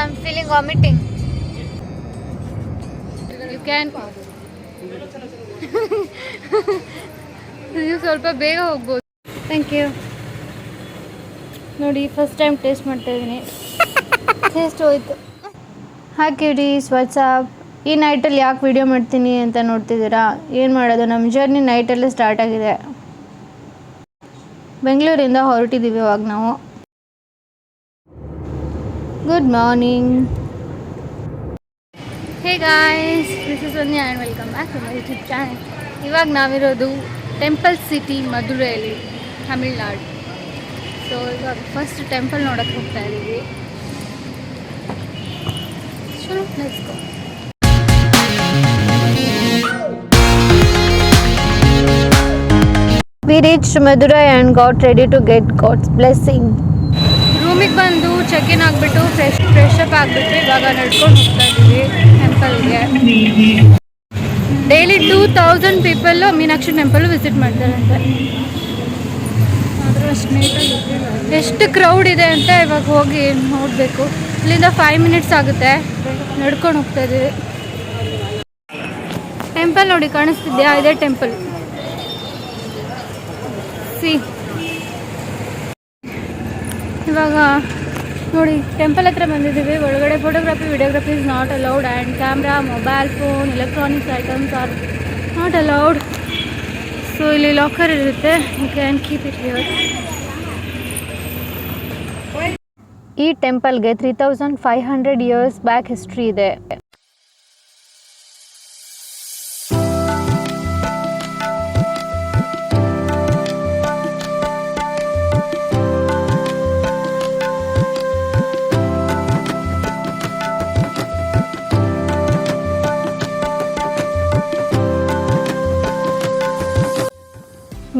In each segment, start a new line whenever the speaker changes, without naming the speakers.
I'm feeling vomiting. You can. ನೀವು ಸ್ವಲ್ಪ ಬೇಗ ಹೋಗ್ಬೋದು. Thank you. ನೋಡಿ ಫಸ್ಟ್ ಟೈಮ್ ಟೇಸ್ಟ್ ಮಾಡ್ತಾ ಇದ್ದೀನಿ. ಟೇಸ್ಟ್ ಹೋಯ್ತು. ಹಾಕಿಡಿ ವಾಟ್ಸಾಪ್. ಈ ನೈಟಲ್ಲಿ ಯಾಕೆ ವಿಡಿಯೋ ಮಾಡ್ತೀನಿ ಅಂತ ನೋಡ್ತಿದ್ದೀರಾ? ಏನು ಮಾಡೋದು, ನಮ್ಮ ಜರ್ನಿ ನೈಟಲ್ಲೇ ಸ್ಟಾರ್ಟ್ ಆಗಿದೆ. ಬೆಂಗಳೂರಿಂದ ಹೊರಟಿದ್ದೀವಿ ಇವಾಗ ನಾವು. Good morning. Hey guys, this is Vandya and welcome back to my YouTube channel. ಇವಾಗ ನಾವಿರೋದು ಟೆಂಪಲ್ ಸಿಟಿ ಮಧುರೈಲಿ, ತಮಿಳ್ನಾಡು. ಸೊ ಇವಾಗ ಫಸ್ಟ್ ಟೆಂಪಲ್ ನೋಡೋಕ್ಕೆ ಹೋಗ್ತಾ ಇದ್ದೀವಿ. ಚಲೋ, let's go. We reached Madurai and got ready to get God's blessing. ರೂಮಿಗೆ ಬಂದು ಚೆಕ್ ಇನ್ ಆಗಿಬಿಟ್ಟು ಫ್ರೆಶ್ ಅಪ್ ಆಗಿಬಿಟ್ಟು ಇವಾಗ ನಡ್ಕೊಂಡು ಹೋಗ್ತಾ ಇದ್ದೀವಿ ಟೆಂಪಲ್ಗೆ. Daily 2000 people Meenakshi temple visit ಮಾಡ್ತಾರಂತೆ. ಎಷ್ಟು ಕ್ರೌಡ್ ಇದೆ ಅಂತ ಇವಾಗ ಹೋಗಿ ನೋಡಬೇಕು. ಇಲ್ಲಿಂದ 5 ಮಿನಿಟ್ಸ್ ಆಗುತ್ತೆ, ನಡ್ಕೊಂಡು ಹೋಗ್ತಾ ಇದ್ದೀವಿ. ಟೆಂಪಲ್ ನೋಡಿ ಕಾಣಿಸ್ತಿದ್ಯಾ? ಇದೇ ಟೆಂಪಲ್. ಇವಾಗ ನೋಡಿ ಟೆಂಪಲ್ ಹತ್ರ ಬಂದಿದ್ದೀವಿ. ಒಳಗಡೆ photography videography is not allowed and camera, mobile phone, electronics items are not allowed. So ಇಲ್ಲಿ ಲಾಕರ್ ಇರುತ್ತೆ, you can keep it here. ಈ ಟೆಂಪಲ್ಗೆ 3500 ಇಯರ್ಸ್ ಬ್ಯಾಕ್ ಹಿಸ್ಟ್ರಿ ಇದೆ.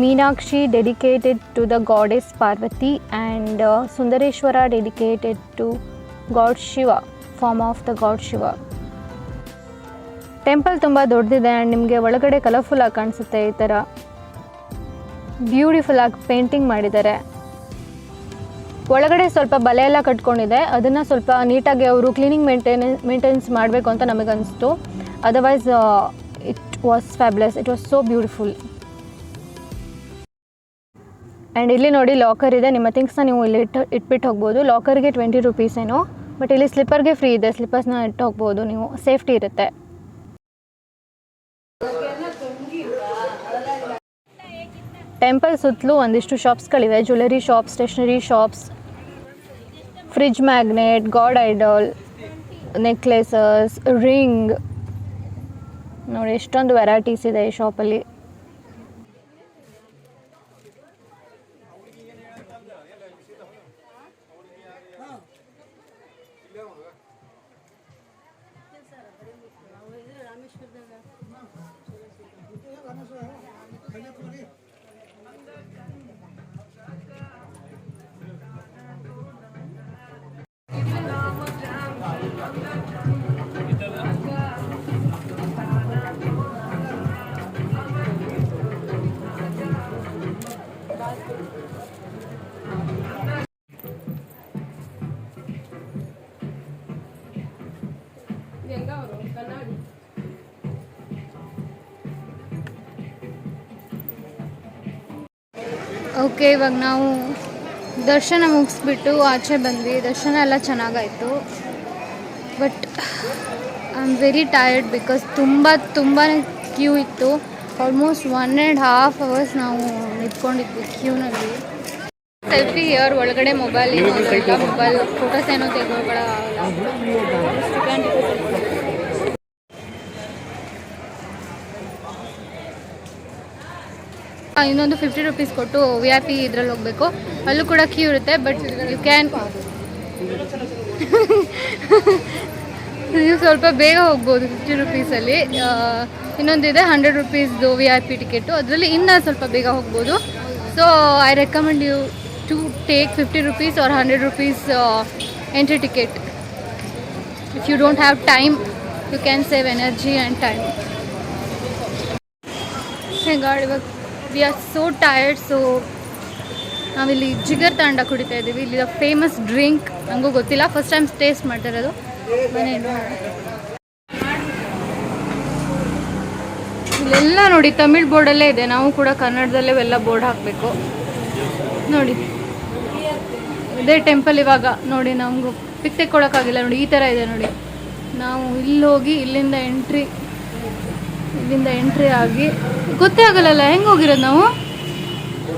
Meenakshi dedicated to the goddess Parvati and Sundareshwara dedicated to God Shiva, form of the God Shiva. Temple ತುಂಬ ದೊಡ್ಡದಿದೆ and ನಿಮಗೆ ಒಳಗಡೆ colourful ಆಗಿ ಕಾಣಿಸುತ್ತೆ. ಈ ಥರ ಬ್ಯೂಟಿಫುಲ್ ಆಗಿ ಪೇಂಟಿಂಗ್ ಮಾಡಿದ್ದಾರೆ. ಒಳಗಡೆ ಸ್ವಲ್ಪ ಬಲೆ ಎಲ್ಲ ಕಟ್ಕೊಂಡಿದೆ, ಅದನ್ನು ಸ್ವಲ್ಪ ನೀಟಾಗಿ ಅವರು ಕ್ಲೀನಿಂಗ್ ಮೇಂಟೆನೆನ್ಸ್ ಮಾಡಬೇಕು ಅಂತ ನಮಗನ್ನಿಸ್ತು. Otherwise it was fabulous, it was so beautiful. And ಇಲ್ಲಿ ನೋಡಿ ಲಾಕರ್ ಇದೆ, ನಿಮ್ಮ ಥಿಂಗ್ಸ್ನ ನೀವು ಇಲ್ಲಿ ಇಟ್ಬಿಟ್ಟು ಹೋಗ್ಬೋದು. ಲಾಕರ್ಗೆ 20 ರೂಪೀಸ್ ಏನೋ, ಬಟ್ ಇಲ್ಲಿ ಸ್ಲಿಪ್ಪರ್ಗೆ ಫ್ರೀ ಇದೆ. ಸ್ಲಿಪ್ಪರ್ಸ್ನ ಇಟ್ಟು ಹೋಗ್ಬೋದು ನೀವು, ಸೇಫ್ಟಿ ಇರುತ್ತೆ. ಟೆಂಪಲ್ ಸುತ್ತಲೂ ಒಂದಿಷ್ಟು ಶಾಪ್ಸ್ಗಳಿವೆ. Jewellery shops, stationery shops, fridge magnet, god idol, necklaces, ring, ನೋಡಿ ಎಷ್ಟೊಂದು ವೆರೈಟೀಸ್ ಇದೆ ಈ ಶಾಪಲ್ಲಿ. ಓಕೆ, ಇವಾಗ ನಾವು ದರ್ಶನ ಮುಗಿಸ್ಬಿಟ್ಟು ಆಚೆ ಬಂದ್ವಿ. ದರ್ಶನ ಎಲ್ಲ ಚೆನ್ನಾಗಾಯಿತು, but I am very tired because ತುಂಬಾ ಕ್ಯೂ ಇತ್ತು. ಆಲ್ಮೋಸ್ಟ್ 1.5 hours ನಾವು ನಿಂತ್ಕೊಂಡಿದ್ವಿ ಕ್ಯೂನಲ್ಲಿ. ಸೆಲ್ಫಿ ಇಯರ್ ಒಳಗಡೆ ಮೊಬೈಲ್ ಏನೋ ಮೊಬೈಲ್ ಫೋಟೋಸ್ ಏನೋ ತೆಗೆದುಕೊಳ್ಳೋಲ್ಲ. ಇನ್ನೊಂದು 50 ರೂಪೀಸ್ ಕೊಟ್ಟು VIP ಇದ್ರಲ್ಲಿ ಹೋಗಬೇಕು. ಅಲ್ಲೂ ಕೂಡ ಕ್ಯೂ ಇರುತ್ತೆ, ಬಟ್ ಯು ಕ್ಯಾನ್ ನೀವು ಸ್ವಲ್ಪ ಬೇಗ ಹೋಗ್ಬೋದು 50 ರೂಪೀಸಲ್ಲಿ. ಇನ್ನೊಂದಿದೆ 100 ರೂಪೀಸ್ದು VIP ಟಿಕೆಟು, ಅದರಲ್ಲಿ ಇನ್ನೂ ಸ್ವಲ್ಪ ಬೇಗ ಹೋಗ್ಬೋದು. So I recommend you to take 50 rupees or 100 rupees entry ticket. If you don't have time, you can save energy and time. God, we are so tired, so ನಾವಿಲ್ಲಿ ಜಿಗರ್ ತಾಂಡ ಕುಡಿತಾ ಇದ್ದೀವಿ. ಇಲ್ಲಿ ಫೇಮಸ್ ಡ್ರಿಂಕ್, ನನಗೂ ಗೊತ್ತಿಲ್ಲ, ಫಸ್ಟ್ ಟೈಮ್ ಟೇಸ್ಟ್ ಮಾಡ್ತಿರೋದು. ಬನ್ನಿ ಇಲ್ಲೆಲ್ಲ ನೋಡಿ ತಮಿಳ್ ಬೋರ್ಡಲ್ಲೇ ಇದೆ. ನಾವು ಕೂಡ ಕನ್ನಡದಲ್ಲೇ ಎಲ್ಲ ಬೋರ್ಡ್ ಹಾಕಬೇಕು ನೋಡಿ. ಇದೇ ಟೆಂಪಲ್ ಇವಾಗ ನೋಡಿ, ನಮಗೂ ಪಿಕ್ ತೆಕ್ಕೊಳಕ್ಕಾಗಿಲ್ಲ ನೋಡಿ, ಈ ಥರ ಇದೆ ನೋಡಿ. ನಾವು ಇಲ್ಲಿ ಹೋಗಿ ಇಲ್ಲಿಂದ ಎಂಟ್ರಿ ಆಗಿ ಗೊತ್ತೇ ಆಗಲ್ಲ ಹೆಂಗೆ ಹೋಗಿರೋದು ನಾವು.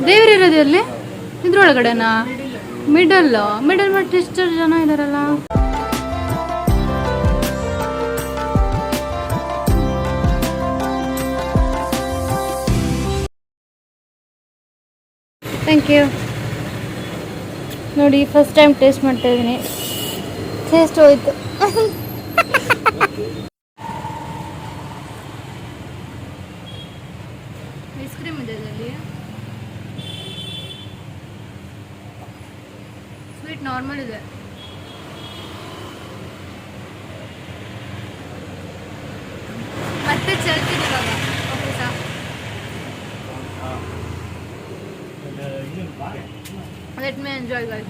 ದೇವರಿರೋದು ಅಲ್ಲಿ ಇದ್ರೊಳಗಡೆನಾ? ಮಿಡಲ್ ಮತ್ತೆ ಎಷ್ಟು ಜನ ಇದ್ದಾರಲ್ಲ. Thank you. ನೋಡಿ ಫಸ್ಟ್ ಟೈಮ್ ಟೇಸ್ಟ್ ಮಾಡ್ತಾ ಇದ್ದೀನಿ. ಟೇಸ್ಟ್ ಹೋಯ್ತು. ಐಸ್ ಕ್ರೀಮ್ ಇದೆ ಇದರಲ್ಲಿ. ಸ್ವೀಟ್ ನಾರ್ಮಲ್ ಇದೆ. ಮತ್ತೆ ಚಲ್ತಿದೆ ಇವಾಗ. ಓಕೆ ಸಾ let me enjoy guys.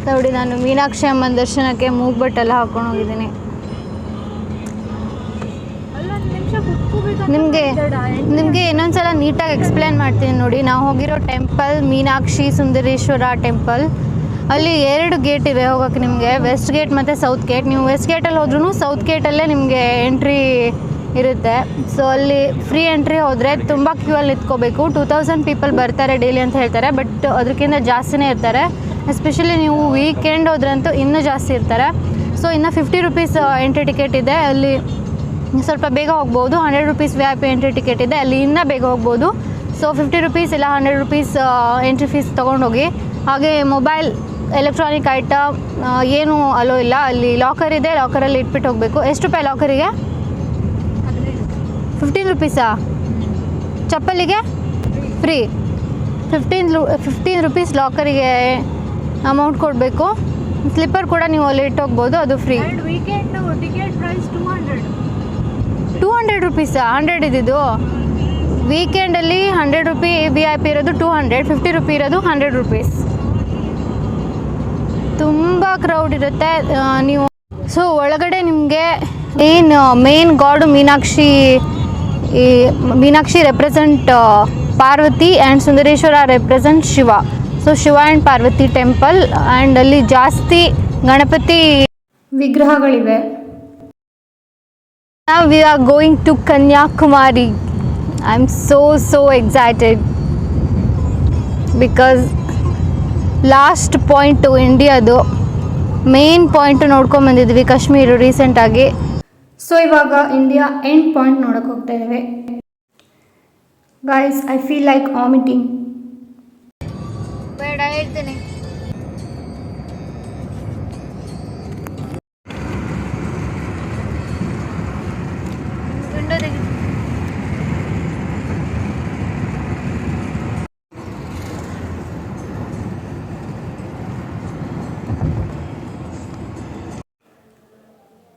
ನೋಡಿ ನಾನು ಮೀನಾಕ್ಷಿ ಅಮ್ಮನ ದರ್ಶನಕ್ಕೆ ಮೂಗ್ಬಟ್ಟೆಲ್ಲ ಹಾಕೊಂಡು ಹೋಗಿದ್ದೀನಿ. ನಿಮಗೆ ಇನ್ನೊಂದ್ಸಲ ನೀಟಾಗಿ ಎಕ್ಸ್ಪ್ಲೇನ್ ಮಾಡ್ತೀನಿ ನೋಡಿ. ನಾವು ಹೋಗಿರೋ ಟೆಂಪಲ್ ಮೀನಾಕ್ಷಿ ಸುಂದರೇಶ್ವರ ಟೆಂಪಲ್. ಅಲ್ಲಿ 2 ಗೇಟ್ ಇವೆ ಹೋಗೋಕ್ಕೆ ನಿಮಗೆ, ವೆಸ್ಟ್ ಗೇಟ್ ಮತ್ತು ಸೌತ್ ಗೇಟ್. ನೀವು ವೆಸ್ಟ್ ಗೇಟಲ್ಲಿ ಹೋದ್ರೂ ಸೌತ್ ಗೇಟಲ್ಲೇ ನಿಮಗೆ ಎಂಟ್ರಿ ಇರುತ್ತೆ. ಸೊ ಅಲ್ಲಿ ಫ್ರೀ ಎಂಟ್ರಿ ಹೋದರೆ ತುಂಬ ಕ್ಯೂ ಅಲ್ಲಿ ನಿಂತ್ಕೋಬೇಕು. 2000 ಪೀಪಲ್ ಬರ್ತಾರೆ ಡೈಲಿ ಅಂತ ಹೇಳ್ತಾರೆ, ಬಟ್ ಅದಕ್ಕಿಂತ ಜಾಸ್ತಿನೇ ಇರ್ತಾರೆ. ಎಸ್ಪೆಷಲಿ ನೀವು ವೀಕೆಂಡ್ ಹೋದ್ರಂತೂ ಇನ್ನೂ ಜಾಸ್ತಿ ಇರ್ತಾರೆ. ಸೊ ಇನ್ನು 50 ರುಪೀಸ್ ಎಂಟ್ರಿ ಟಿಕೆಟ್ ಇದೆ. ಅಲ್ಲಿ ಸ್ವಲ್ಪ ಬೇಗ ಹೋಗ್ಬೋದು. 100 ರುಪೀಸ್ VIP ಎಂಟ್ರಿ ಟಿಕೆಟ್ ಇದೆ, ಅಲ್ಲಿ ಇನ್ನೂ ಬೇಗ ಹೋಗ್ಬೋದು. ಸೊ 50 ರುಪೀಸ್ ಇಲ್ಲ 100 ರುಪೀಸ್ ಎಂಟ್ರಿ ಫೀಸ್ ತೊಗೊಂಡೋಗಿ. ಹಾಗೆ ಮೊಬೈಲ್, ಎಲೆಕ್ಟ್ರಾನಿಕ್ ಐಟಮ್ ಏನೂ ಅಲೋ ಇಲ್ಲ. ಅಲ್ಲಿ ಲಾಕರ್ ಇದೆ, ಲಾಕರಲ್ಲಿ ಇಟ್ಬಿಟ್ಟು ಹೋಗಬೇಕು. ಎಷ್ಟು ರೂಪಾಯಿ ಲಾಕರಿಗೆ? 15 ರುಪೀಸಾ? ಚಪ್ಪಲಿಗೆ ಫ್ರೀ. 15 ರುಪೀಸ್ ಲಾಕರಿಗೆ ಅಮೌಂಟ್ ಕೊಡಬೇಕು. ಸ್ಲಿಪ್ಪರ್ ಕೂಡ ನೀವು ಅಲ್ಲಿ ಇಟ್ಟು ಹೋಗ್ಬೋದು, ಅದು ಫ್ರೀ.
Ticket price
200 ರುಪೀಸಾ? 100 ಇದ್ದಿದ್ದು. ವೀಕೆಂಡಲ್ಲಿ 100 ರುಪಿ VIP ಇರೋದು 200, 50 ರುಪಿ ಇರೋದು 100 ರುಪೀಸ್. ತುಂಬ ಕ್ರೌಡ್ ಇರುತ್ತೆ ನೀವು. ಸೊ ಒಳಗಡೆ ನಿಮಗೆ main god Meenakshi represent Parvati and Sundareshwara represent Shiva. So Shiva and Parvati temple. And ಅಲ್ಲಿ ಜಾಸ್ತಿ Ganapati ವಿಗ್ರಹಗಳಿವೆ. Now we are going to Kanyakumari. I'm so excited because last point ಇಂಡಿಯಾದು ಮೇನ್ ಪಾಯಿಂಟು ನೋಡ್ಕೊಂಡು ಬಂದಿದ್ವಿ ಕಾಶ್ಮೀರ ರೀಸೆಂಟಾಗಿ. ಸೊ ಇವಾಗ ಇಂಡಿಯಾ ಎಂಡ್ ಪಾಯಿಂಟ್ ನೋಡೋಕೆ ಹೋಗ್ತಾ ಇದ್ದೀವಿ. Guys I feel like vomiting. ಬೇಡ ಹೇಳ್ತೀನಿ.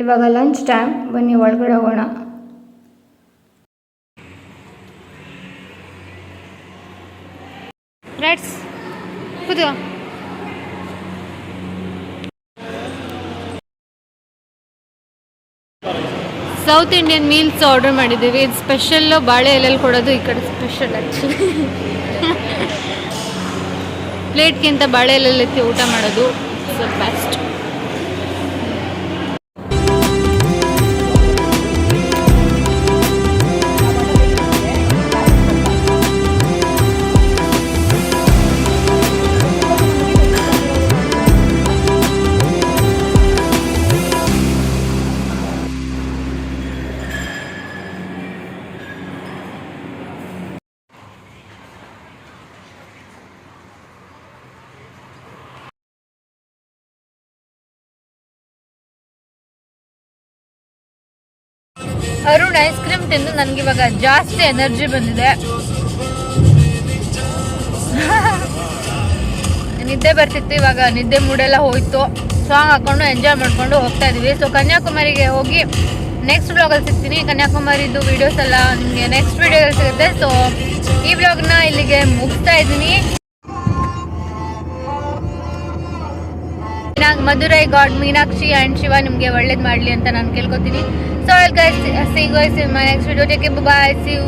ಇವಾಗ ಲಂಚ್ ಟೈಮ್, ಬನ್ನಿ ಒಳಗಡೆ ಹೋಗೋಣ. ರೈಟ್ಸ್ ಕೂತು. ಸೌತ್ ಇಂಡಿಯನ್ ಮೀಲ್ಸ್ ಆರ್ಡರ್ ಮಾಡಿದ್ದೀವಿ. ಇದು ಸ್ಪೆಷಲ್ಲು ಬಾಳೆ ಎಲೆಯಲ್ಲಿ ಕೊಡೋದು, ಈ ಕಡೆ ಸ್ಪೆಷಲ್ ಆ್ಯಕ್ಚುಲಿ. ಪ್ಲೇಟ್ಗಿಂತ ಬಾಳೆ ಎಲೆಯಲ್ಲಿ ಎತ್ತಿ ಊಟ ಮಾಡೋದು so best. Arun ice cream ತಿಂದು ನನಗಿವಾಗ ಜಾಸ್ತಿ ಎನರ್ಜಿ ಬಂದಿದೆ. ನಿದ್ದೆ ಬರ್ತಿತ್ತು, ಇವಾಗ ನಿದ್ದೆ ಮೂಡೆಲ್ಲ ಹೋಯ್ತು. ಸೊ
ಸಾಂಗ್ ಹಾಕ್ಕೊಂಡು ಎಂಜಾಯ್ ಮಾಡ್ಕೊಂಡು ಹೋಗ್ತಾ ಇದ್ವಿ. ಸೊ ಕನ್ಯಾಕುಮಾರಿಗೆ ಹೋಗಿ ನೆಕ್ಸ್ಟ್ ವ್ಲಾಗಲ್ಲಿ ಸಿಗ್ತೀನಿ. ಕನ್ಯಾಕುಮಾರಿದು ವೀಡಿಯೋಸ್ ಎಲ್ಲ ನಿಮಗೆ ನೆಕ್ಸ್ಟ್ ವೀಡಿಯೋದಲ್ಲಿ ಸಿಗುತ್ತೆ. ಸೊ ಈ ವ್ಲಾಗ್ನ ಇಲ್ಲಿಗೆ ಮುಗಿಸ್ತಾ ಇದ್ದೀನಿ. ಮಧುರೈ ಗಾಡ್ ಮೀನಾಕ್ಷಿ ಆ್ಯಂಡ್ ಶಿವ ನಿಮಗೆ ಒಳ್ಳೇದು ಮಾಡಲಿ ಅಂತ ನಾನು ಕೇಳ್ಕೊತೀನಿ. So all guys, see you guys in my next video. Take care, bye, see you.